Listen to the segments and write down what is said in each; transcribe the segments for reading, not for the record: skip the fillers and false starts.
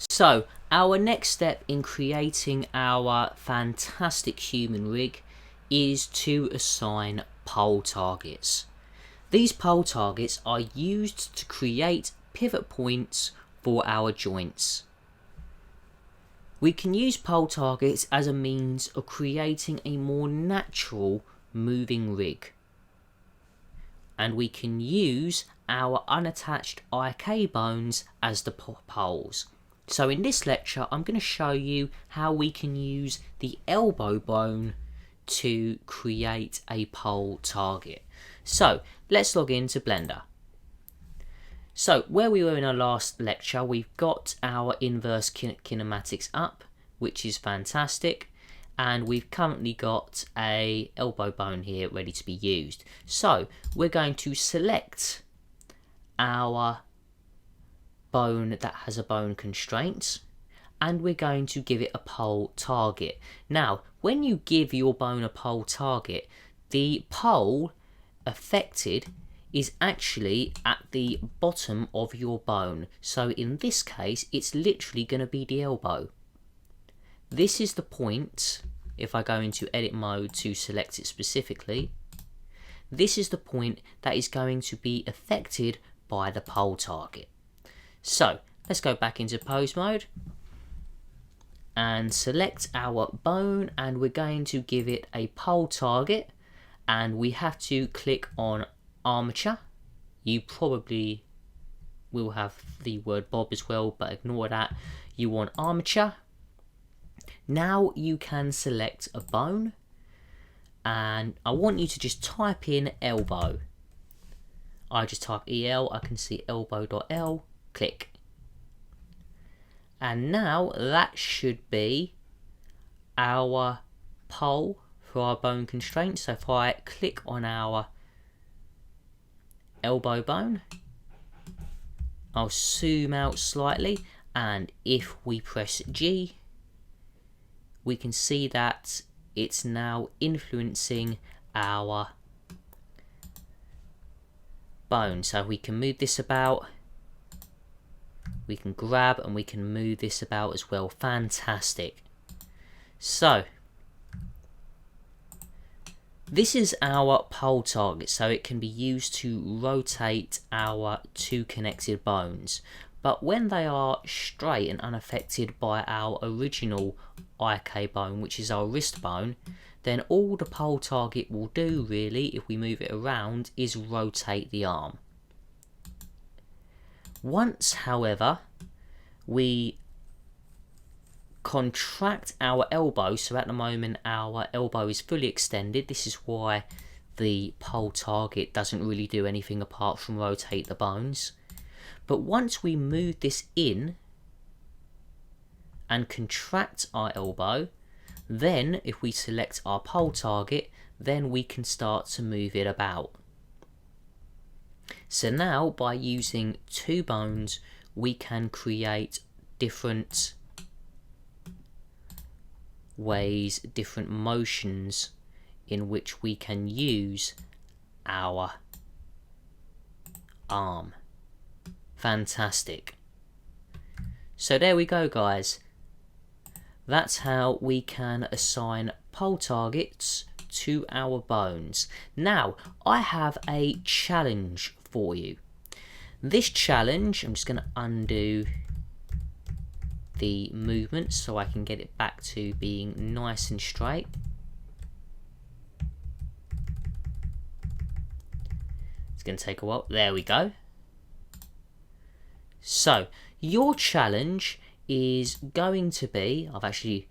So our next step in creating our fantastic human rig is to assign pole targets. These pole targets are used to create pivot points for our joints. We can use pole targets as a means of creating a more natural moving rig. And we can use our unattached IK bones as the poles. So in this lecture, I'm going to show you how we can use the elbow bone to create a pole target. So let's log into Blender. So where we were in our last lecture, we've got our inverse kinematics up, which is fantastic. And we've currently got a elbow bone here ready to be used. So we're going to select our bone that has a bone constraint, and we're going to give it a pole target. Now, when you give your bone a pole target, the pole affected is actually at the bottom of your bone. So in this case, it's literally going to be the elbow. This is the point. If I go into edit mode to select it specifically, this is the point that is going to be affected by the pole target. So let's go back into pose mode and select our bone, and we're going to give it a pole target, and we have to click on armature. You probably will have the word Bob as well, but ignore that. You want armature. Now you can select a bone, and I want you to just type in elbow. I just type EL, I can see elbow.L, click. And now that should be our pole for our bone constraint. So if I click on our elbow bone, I'll zoom out slightly, and if we press G, we can see that it's now influencing our bone. So we can move this about, we can grab, and we can move this about as well. Fantastic. So this is our pole target, so it can be used to rotate our two connected bones. But when they are straight and unaffected by our original IK bone, which is our wrist bone, then all the pole target will do really, if we move it around, is rotate the arm. Once, however, we contract our elbow, so at the moment our elbow is fully extended, this is why the pole target doesn't really do anything apart from rotate the bones. But once we move this in and contract our elbow, then if we select our pole target, then we can start to move it about. So now by using two bones, we can create different ways, different motions in which we can use our arm. Fantastic. So there we go, guys. That's how we can assign pole targets to our bones. Now, I have a challenge for you. This challenge, I'm just going to undo the movement so I can get it back to being nice and straight. It's going to take a while. There we go. So, your challenge is going to be, I've actually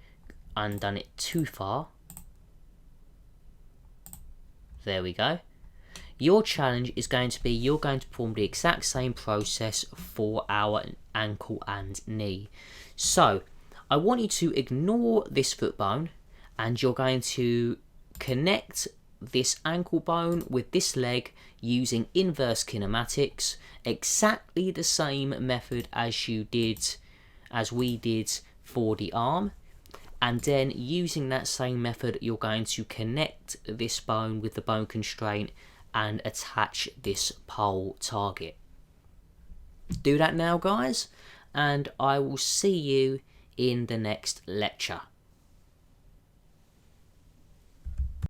undone it too far. There we go. Your challenge is going to be, you're going to perform the exact same process for our ankle and knee. So, I want you to ignore this foot bone, and you're going to connect this ankle bone with this leg using inverse kinematics, exactly the same method as we did for the arm. And then using that same method, you're going to connect this bone with the bone constraint and attach this pole target. Do that now, guys, and I will see you in the next lecture.